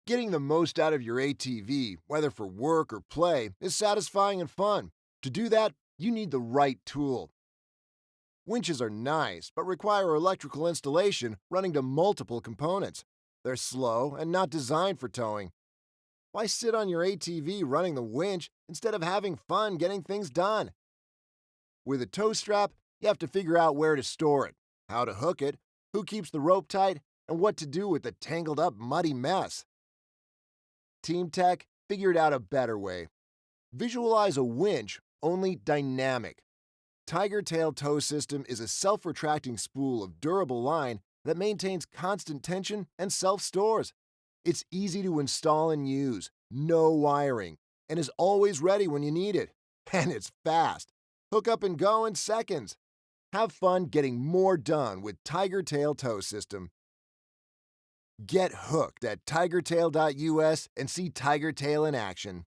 Getting the most out of your ATV, whether for work or play, is satisfying and fun. To do that, you need the right tool. Winches are nice, but require electrical installation running to multiple components. They're slow and not designed for towing. Why sit on your ATV running the winch instead of having fun getting things done? With a tow strap, you have to figure out where to store it, how to hook it, who keeps the rope tight, and what to do with the tangled up, muddy mess. Team Tech figured out a better way. Visualize a winch, only dynamic. Tiger Tail Tow System is a self-retracting spool of durable line that maintains constant tension and self-stores. It's easy to install and use, no wiring, and is always ready when you need it. And it's fast. Hook up and go in seconds. Have fun getting more done with Tiger Tail Tow System. Get hooked at tigertail.us and see Tiger Tail in action.